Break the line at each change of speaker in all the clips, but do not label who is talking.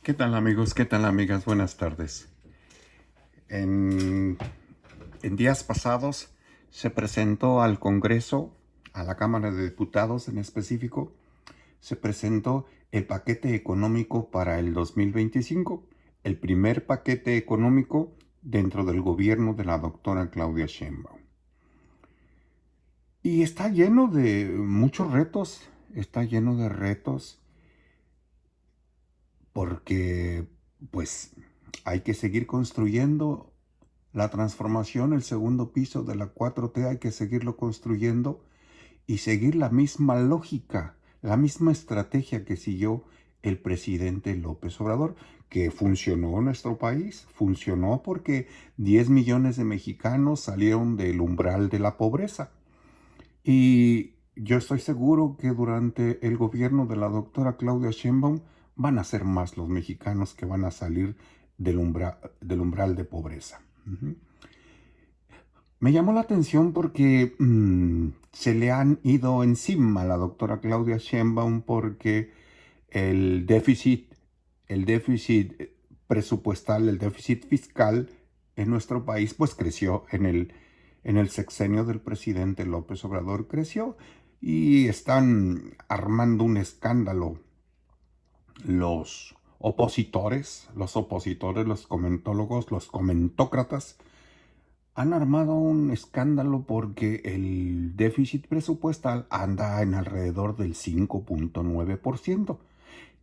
¿Qué tal amigos? ¿Qué tal amigas? Buenas tardes. En, en días pasados se presentó al Congreso, a la Cámara de Diputados en específico, se presentó el paquete económico para el 2025, el primer paquete económico dentro del gobierno de la doctora Claudia Sheinbaum. Y está lleno de muchos retos, está lleno de retos porque pues hay que seguir construyendo la transformación, el segundo piso de la 4T, hay que seguirlo construyendo y seguir la misma lógica, la misma estrategia que siguió el presidente López Obrador, que funcionó en nuestro país, funcionó porque 10 millones de mexicanos salieron del umbral de la pobreza. Y yo estoy seguro que durante el gobierno de la doctora Claudia Sheinbaum van a ser más los mexicanos que van a salir del umbral de pobreza. Uh-huh. Me llamó la atención porque se le han ido encima a la doctora Claudia Sheinbaum porque el déficit, el déficit presupuestal, el déficit fiscal en nuestro país, pues creció en el sexenio del presidente López Obrador, creció y están armando un escándalo los opositores, los comentólogos, los comentócratas, han armado un escándalo porque el déficit presupuestal anda en alrededor del 5.9%.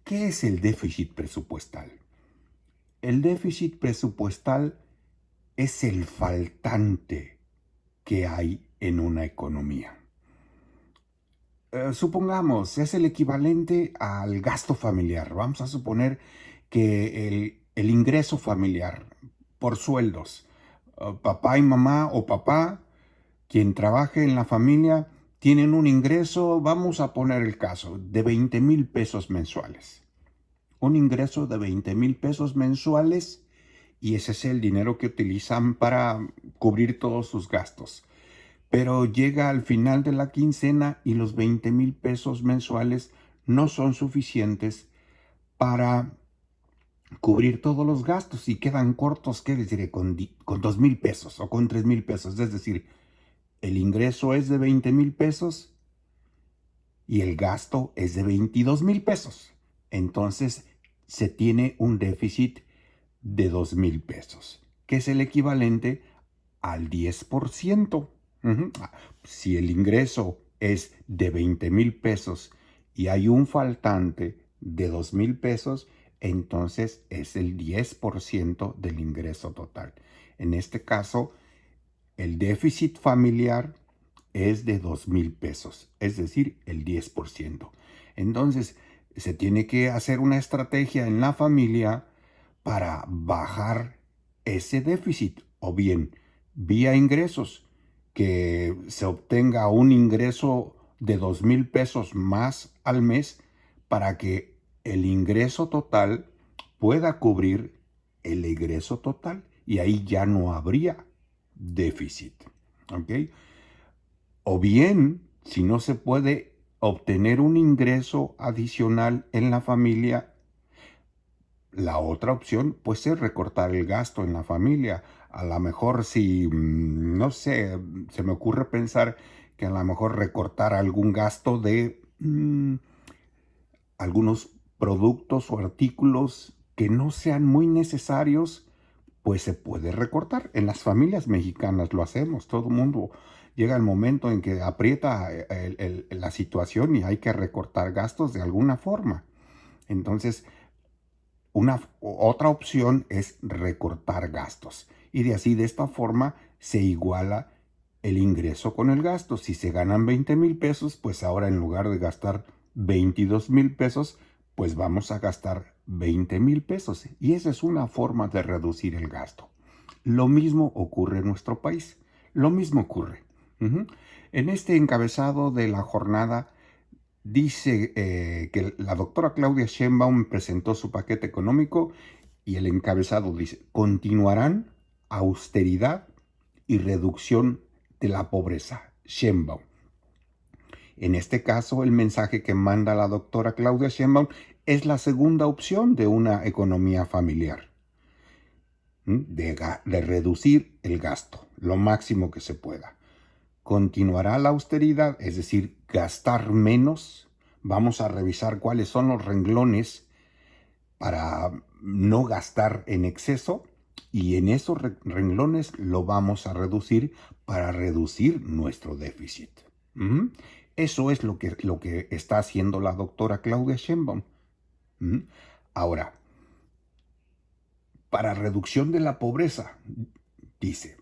¿Qué es el déficit presupuestal? El déficit presupuestal es el faltante que hay en una economía. Supongamos, es el equivalente al gasto familiar. Vamos a suponer que el ingreso familiar por sueldos, papá y mamá o papá, quien trabaje en la familia, tienen un ingreso, vamos a poner el caso, de 20,000 pesos mensuales. Un ingreso de 20,000 pesos mensuales y ese es el dinero que utilizan para cubrir todos sus gastos. Pero llega al final de la quincena y los 20,000 pesos mensuales no son suficientes para cubrir todos los gastos y quedan cortos, ¿qué les diré? Con 2,000 pesos o con 3,000 pesos. Es decir, el ingreso es de 20,000 pesos y el gasto es de 22,000 pesos. Entonces se tiene un déficit de 2,000 pesos, que es el equivalente al 10%. Uh-huh. Si el ingreso es de 20,000 pesos y hay un faltante de 2,000 pesos, entonces es el 10% del ingreso total. En este caso, el déficit familiar es de 2,000 pesos, es decir, el 10%. Entonces, se tiene que hacer una estrategia en la familia para bajar ese déficit, o bien vía ingresos, que se obtenga un ingreso de 2,000 pesos más al mes para que el ingreso total pueda cubrir el egreso total y ahí ya no habría déficit. ¿Ok? O bien, si no se puede obtener un ingreso adicional en la familia, la otra opción puede ser recortar el gasto en la familia. A lo mejor si, no sé, se me ocurre pensar que a lo mejor recortar algún gasto de algunos productos o artículos que no sean muy necesarios, pues se puede recortar. En las familias mexicanas lo hacemos, todo el mundo llega el momento en que aprieta la situación y hay que recortar gastos de alguna forma. Entonces, otra opción es recortar gastos. Y de esta forma se iguala el ingreso con el gasto. Si se ganan 20,000 pesos, pues ahora en lugar de gastar 22,000 pesos, pues vamos a gastar 20,000 pesos. Y esa es una forma de reducir el gasto. Lo mismo ocurre en nuestro país. Lo mismo ocurre. Uh-huh. En este encabezado de la jornada dice que la doctora Claudia Sheinbaum presentó su paquete económico y el encabezado dice, continuarán austeridad y reducción de la pobreza. Sheinbaum. En este caso, el mensaje que manda la doctora Claudia Sheinbaum Es la segunda opción de una economía familiar, de reducir el gasto lo máximo que se pueda. Continuará la austeridad, es decir, gastar menos. Vamos a revisar cuáles son los renglones para no gastar en exceso, y en esos renglones lo vamos a reducir para reducir nuestro déficit. Eso es lo que está haciendo la doctora Claudia Sheinbaum. Ahora, para reducción de la pobreza, dice,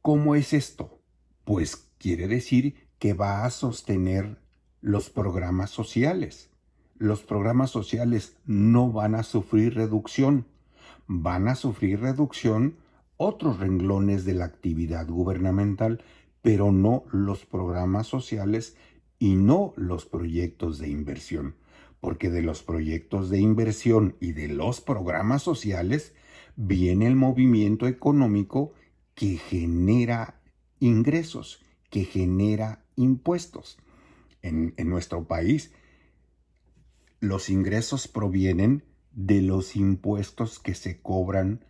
¿cómo es esto? Pues quiere decir que va a sostener los programas sociales. Los programas sociales no van a sufrir reducción. Van a sufrir reducción otros renglones de la actividad gubernamental, pero no los programas sociales y no los proyectos de inversión. Porque de los proyectos de inversión y de los programas sociales viene el movimiento económico que genera ingresos, que genera impuestos. En nuestro país, los ingresos provienen de los impuestos que se cobran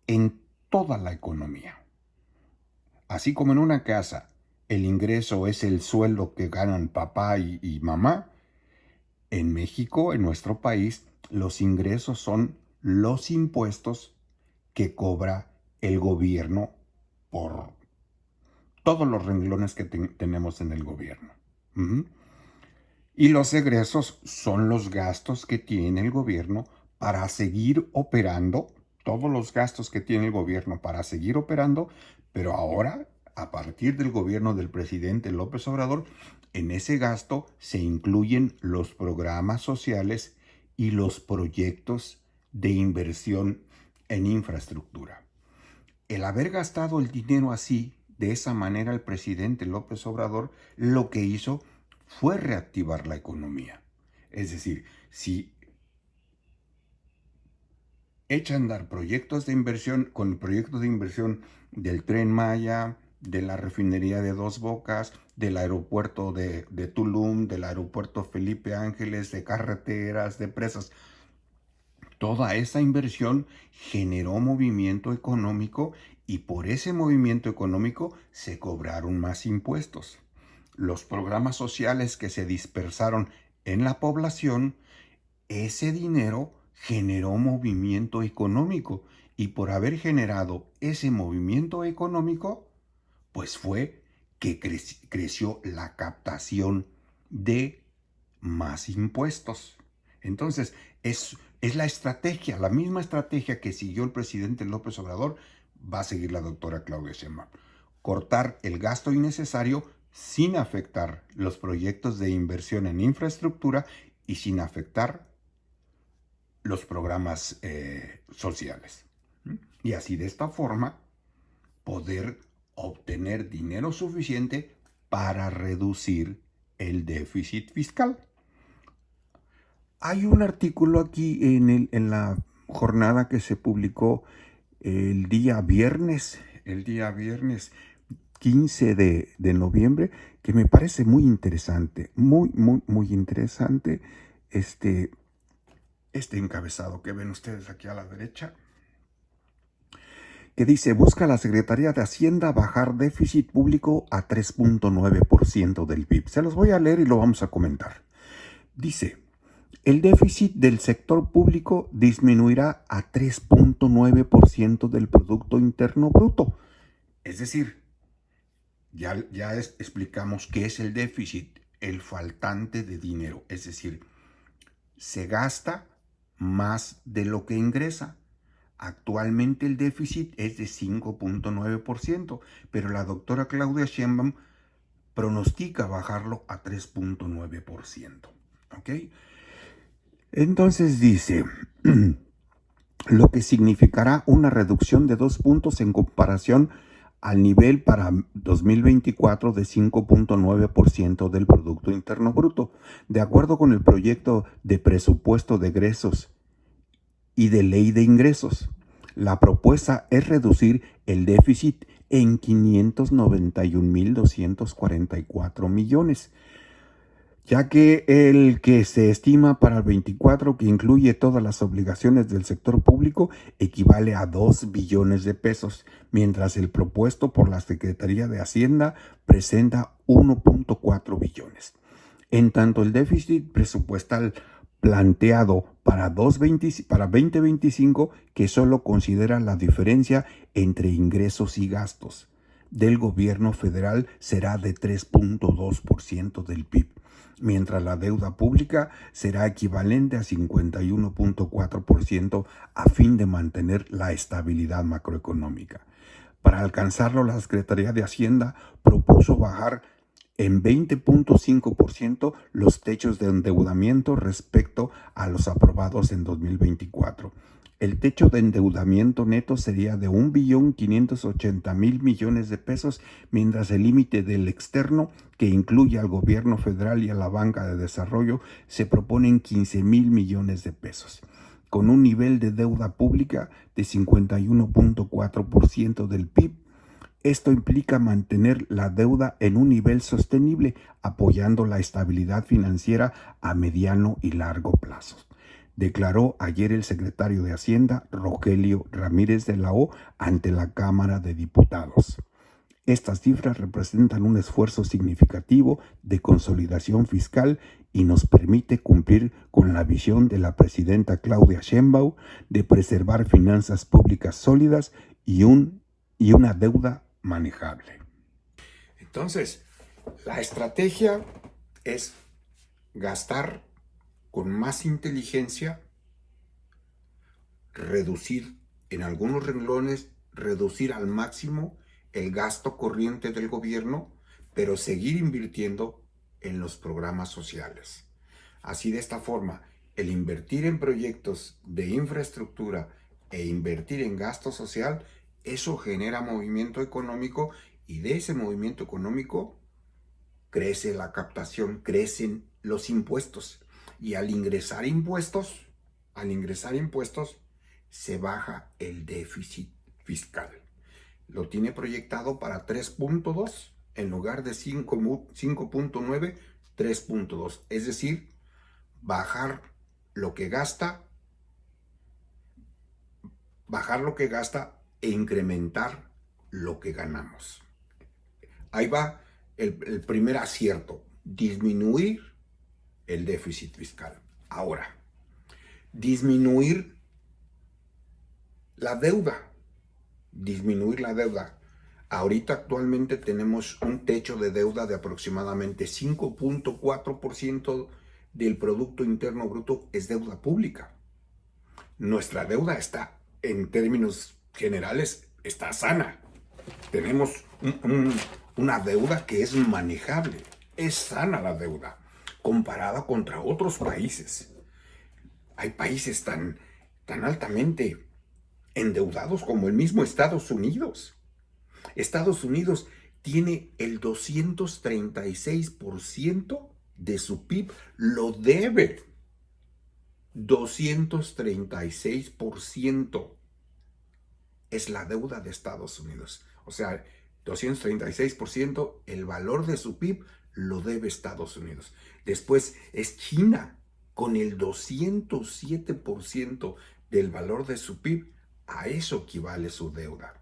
en toda la economía. Así como en una casa, el ingreso es el sueldo que ganan papá y mamá, en México, en nuestro país, los ingresos son los impuestos que cobra el gobierno por todos los renglones que tenemos en el gobierno. Y los egresos son los gastos que tiene el gobierno para seguir operando, todos los gastos que tiene el gobierno para seguir operando, pero ahora, a partir del gobierno del presidente López Obrador, en ese gasto se incluyen los programas sociales y los proyectos de inversión en infraestructura. El haber gastado el dinero así, de esa manera, el presidente López Obrador lo que hizo fue reactivar la economía. Es decir, si echa a andar proyectos de inversión, con proyectos de inversión del Tren Maya, de la refinería de Dos Bocas, del aeropuerto de Tulum, del aeropuerto Felipe Ángeles, de carreteras, de presas, toda esa inversión generó movimiento económico y por ese movimiento económico se cobraron más impuestos. Los programas sociales que se dispersaron en la población, ese dinero generó movimiento económico y por haber generado ese movimiento económico, pues fue que creció la captación de más impuestos. Entonces, es la estrategia, la misma estrategia que siguió el presidente López Obrador, va a seguir la doctora Claudia Sheinbaum. Cortar el gasto innecesario sin afectar los proyectos de inversión en infraestructura y sin afectar los programas sociales. Y así, de esta forma, poder obtener dinero suficiente para reducir el déficit fiscal. Hay un artículo aquí en la jornada que se publicó el día viernes 15 de noviembre, que me parece muy interesante, muy interesante, este encabezado que ven ustedes aquí a la derecha, que dice: busca la Secretaría de Hacienda bajar déficit público a 3.9% del PIB. Se los voy a leer y lo vamos a comentar. Dice: el déficit del sector público disminuirá a 3.9% del Producto Interno Bruto. Es decir, ya explicamos qué es el déficit, el faltante de dinero. Es decir, se gasta más de lo que ingresa. Actualmente el déficit es de 5.9%, pero la doctora Claudia Sheinbaum pronostica bajarlo a 3.9%. ¿Ok? Entonces dice, lo que significará una reducción de 2 puntos en comparación al nivel para 2024 de 5.9% del Producto Interno Bruto, de acuerdo con el proyecto de presupuesto de egresos y de ley de ingresos. La propuesta es reducir el déficit en 591.244 millones, ya que el que se estima para el 24, que incluye todas las obligaciones del sector público, equivale a 2 billones de pesos, mientras el propuesto por la Secretaría de Hacienda presenta 1.4 billones. En tanto, el déficit presupuestal planteado para 2025, que solo considera la diferencia entre ingresos y gastos del gobierno federal, será de 3.2% del PIB, mientras la deuda pública será equivalente a 51.4% a fin de mantener la estabilidad macroeconómica. Para alcanzarlo, la Secretaría de Hacienda propuso bajar en 20.5% los techos de endeudamiento respecto a los aprobados en 2024. El techo de endeudamiento neto sería de 1.580.000 millones de pesos, mientras el límite del externo, que incluye al gobierno federal y a la banca de desarrollo, se propone en 15.000 millones de pesos. Con un nivel de deuda pública de 51.4% del PIB, esto implica mantener la deuda en un nivel sostenible, apoyando la estabilidad financiera a mediano y largo plazo, declaró ayer el secretario de Hacienda, Rogelio Ramírez de la O, ante la Cámara de Diputados. Estas cifras representan un esfuerzo significativo de consolidación fiscal y nos permite cumplir con la visión de la presidenta Claudia Sheinbaum de preservar finanzas públicas sólidas y una deuda manejable. Entonces, la estrategia es gastar con más inteligencia, reducir en algunos renglones, reducir al máximo el gasto corriente del gobierno, pero seguir invirtiendo en los programas sociales. Así, de esta forma, el invertir en proyectos de infraestructura e invertir en gasto social, eso genera movimiento económico, y de ese movimiento económico crece la captación, crecen los impuestos, y al ingresar impuestos, se baja el déficit fiscal. Lo tiene proyectado para 3.2 en lugar de 5.9, 3.2. Es decir, bajar lo que gasta e incrementar lo que ganamos. Ahí va el primer acierto: disminuir el déficit fiscal. Ahora, disminuir la deuda. Ahorita actualmente tenemos un techo de deuda de aproximadamente 5.4% del Producto Interno Bruto es deuda pública. Nuestra deuda está, en términos generales, está sana. Tenemos una deuda que es manejable. Es sana la deuda, comparada contra otros países. Hay países tan altamente endeudados como el mismo Estados Unidos. Estados Unidos tiene el 236% de su PIB, lo debe. 236% es la deuda de Estados Unidos. O sea, 236%, el valor de su PIB lo debe Estados Unidos. Después es China, con el 207% del valor de su PIB. A eso equivale su deuda.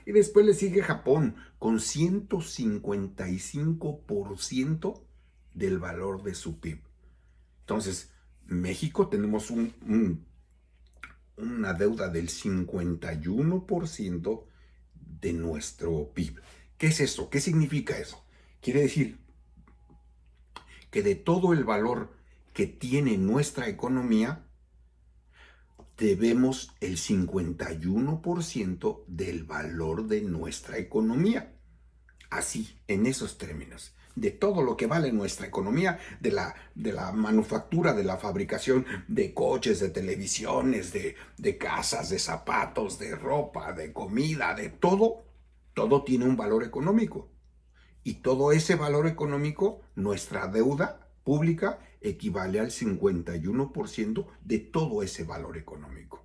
Y después le sigue Japón, con 155% del valor de su PIB. Entonces, México tenemos una deuda del 51% de nuestro PIB. ¿Qué es eso? ¿Qué significa eso? Quiere decir que de todo el valor que tiene nuestra economía, debemos el 51% del valor de nuestra economía. Así, en esos términos, de todo lo que vale nuestra economía, de la manufactura, de la fabricación de coches, de televisiones, de casas, de zapatos, de ropa, de comida, de todo tiene un valor económico. Y todo ese valor económico, nuestra deuda pública, equivale al 51% de todo ese valor económico.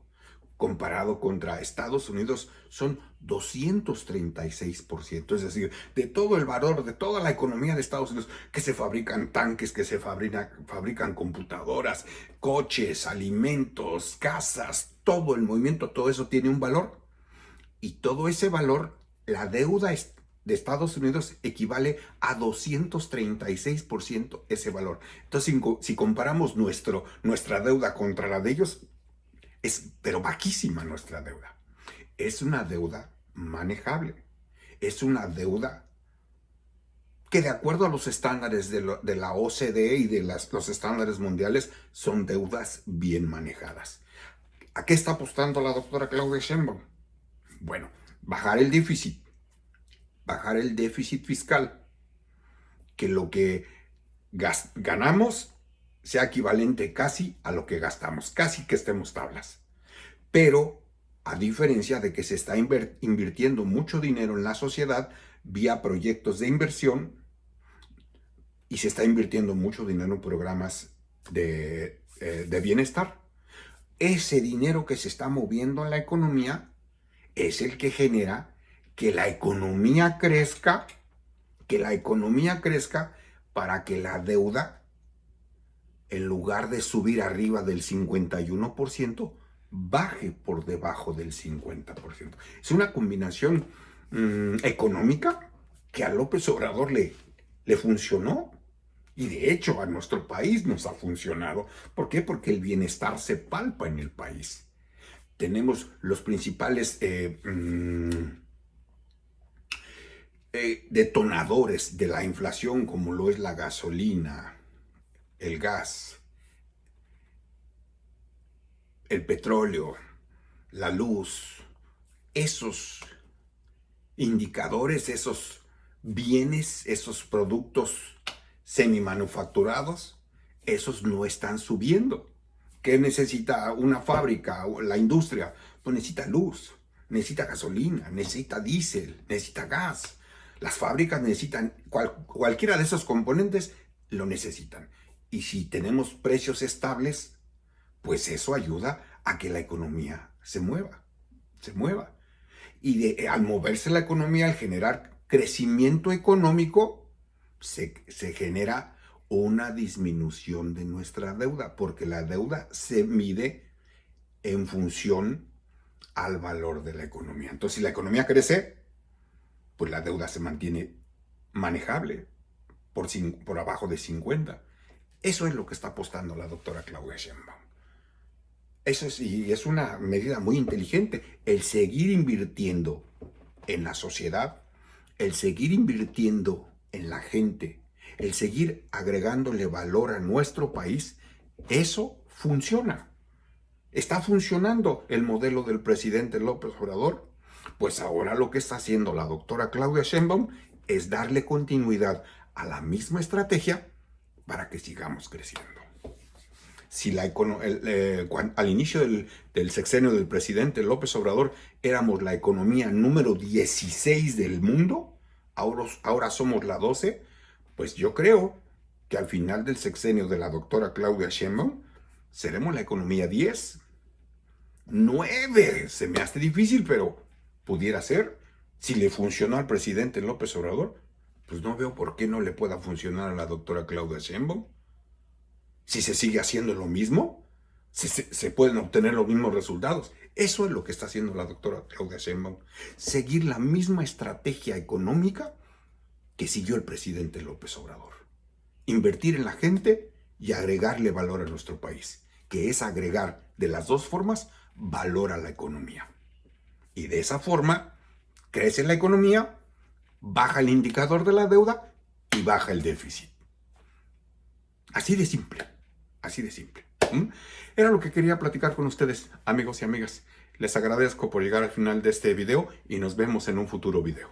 comparado contra Estados Unidos son 236%. Es decir, de todo el valor, de toda la economía de Estados Unidos, que se fabrican tanques, que se fabrican computadoras, coches, alimentos, casas, todo el movimiento, todo eso tiene un valor. Y todo ese valor, la deuda de Estados Unidos equivale a 236% ese valor. Entonces, si comparamos nuestra deuda contra la de ellos, pero bajísima nuestra deuda. Es una deuda manejable. Es una deuda que, de acuerdo a los estándares de la OCDE y de los estándares mundiales, son deudas bien manejadas. ¿A qué está apostando la doctora Claudia Sheinbaum? Bueno, bajar el déficit fiscal, que lo que ganamos sea equivalente casi a lo que gastamos, casi que estemos tablas. Pero, a diferencia de que se está invirtiendo mucho dinero en la sociedad vía proyectos de inversión, y se está invirtiendo mucho dinero en programas de bienestar, ese dinero que se está moviendo en la economía es el que genera que la economía crezca, para que la deuda, en lugar de subir arriba del 51%, baje por debajo del 50%. Es una combinación económica que a López Obrador le funcionó. Y de hecho a nuestro país nos ha funcionado. ¿Por qué? Porque el bienestar se palpa en el país. Tenemos los principales detonadores de la inflación, como lo es la gasolina, el gas, el petróleo, la luz. Esos indicadores, esos bienes, esos productos semimanufacturados, esos no están subiendo. ¿Qué necesita una fábrica o la industria? Pues necesita luz, necesita gasolina, necesita diésel, necesita gas. Las fábricas necesitan, cualquiera de esos componentes lo necesitan. Y si tenemos precios estables, pues eso ayuda a que la economía se mueva. Y al moverse la economía, al generar crecimiento económico, se genera una disminución de nuestra deuda, porque la deuda se mide en función al valor de la economía. Entonces, si la economía crece, pues la deuda se mantiene manejable por abajo de 50. Eso es lo que está apostando la doctora Claudia Sheinbaum. Eso es, y es una medida muy inteligente, el seguir invirtiendo en la sociedad, el seguir invirtiendo en la gente, el seguir agregándole valor a nuestro país. Eso funciona. Está funcionando el modelo del presidente López Obrador. Pues ahora lo que está haciendo la doctora Claudia Sheinbaum es darle continuidad a la misma estrategia para que sigamos creciendo. Si al inicio del sexenio del presidente López Obrador éramos la economía número 16 del mundo, ahora somos la 12, pues yo creo que al final del sexenio de la doctora Claudia Sheinbaum seremos la economía 10. 9, se me hace difícil, pero pudiera ser. Si le funcionó al presidente López Obrador, pues no veo por qué no le pueda funcionar a la doctora Claudia Sheinbaum. Si se sigue haciendo lo mismo, se pueden obtener los mismos resultados. Eso es lo que está haciendo la doctora Claudia Sheinbaum. Seguir la misma estrategia económica que siguió el presidente López Obrador. Invertir en la gente y agregarle valor a nuestro país, que es agregar de las dos formas valor a la economía. Y de esa forma crece la economía, baja el indicador de la deuda y baja el déficit. Así de simple, así de simple. Era lo que quería platicar con ustedes, amigos y amigas. Les agradezco por llegar al final de este video y nos vemos en un futuro video.